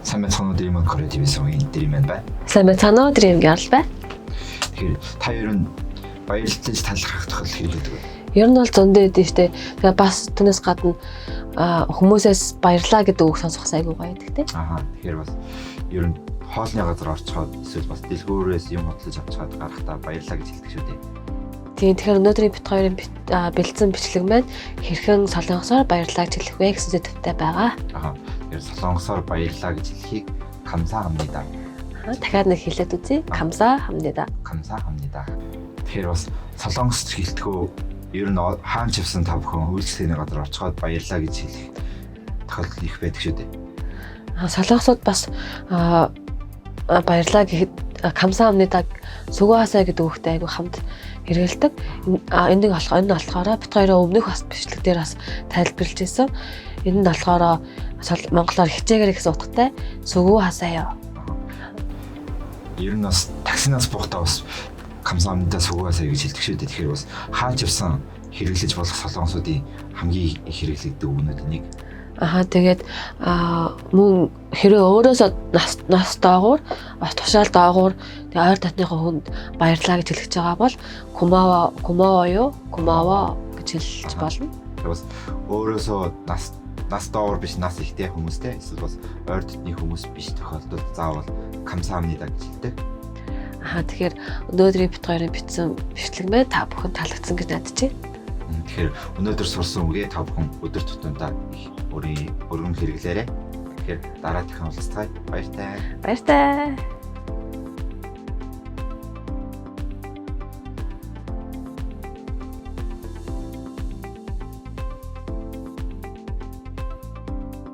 Сайн байцгаана уу Dream Korea TV-ийн Dream байна. Сайн байцгаана уу Dream Girl бай. Тэгэхээр та ер нь баярлалж талархах тохиол хэлдэг үү? Ер нь бол зөндөө дээ штэ. Тэгээ бас түүнээс гадна хүмүүсээс баярлаа гэдэг үг сонсох айгүй гоё гэдэг те. Тэгэхээр бас ер нь хоолны газар орчход эсвэл бас дэлгүүрээс юм бодлож авчгаад гарахтаа баярлаа гэж хэлдэг шүү дээ. Тийм тэгэхээр өнөөдрийн бит хоёрын бэлдсэн бичлэг маань хэрхэн солонгосоор баярлаа гэж хэлэх вэ гэсэн зүйтэй байгаа. Тэгэхээр солонгосоор баярлаа гэж хэлхийг 감사합니다. Дахиад нэг хэлээд үзье. 감사합니다. 감사합니다. Тэгэхээр бас солонгосч хэлтгөө ер нь хаан чивсэн та бүхэн үйлчлэгийн газар орчход баярлаа гэж хэлэх тохиолдол их байдаг шүү дээ. Солонгосууд бас баярлаа гэхэд 감사합니다 수고하세요 гэдэг үгтэй айгүй хамт хэрэгэлдэг. Энэ нь болохоор бит хоёроо өмнөх бас бичлэг дээр бас тайлбарлаж ирсэн. Энэ нь болохоор монголоор хичээгэр гэсэн утгатай 수고하세요. Ер нь бас таксинаас буухтаа бас 감사합니다 수고하세요 гэж хэлдэг шүү дээ. Тэгэхээр бас хааж явсан хэрэглэж болох солонгосуудын хамгийн их хэрэглэгддэг үгнүүд нэг. Тэгээд мөн хэрэг өөрөөсөө нас доогуур тушаал доогуур тэгээ ойр татныхаа хүнд баярлаа гэж хэлж байгаа бол кумава гэж хэлж болно. Тэгээ бас өөрөөсөө нас доогуур биш нас ихтэй хүмүүстэй эсвэл бас ойр татны хүмүүс биш тохиолдолд заавал 감사합니다 гэж хэлдэг. Тэгэхээр өнөөдрийн бит хоёрын бичсэн бичлэг маань та бүхэн таалагдсан гэж найдаж байна. Тэгэхээр өнөөдөр сурсан үгээ та бүхэн өдөр тутамдаа өргөн хэрэглээрэй. Тэгэхээр дараагийнхаа уулзцай баяртай. Баяртай.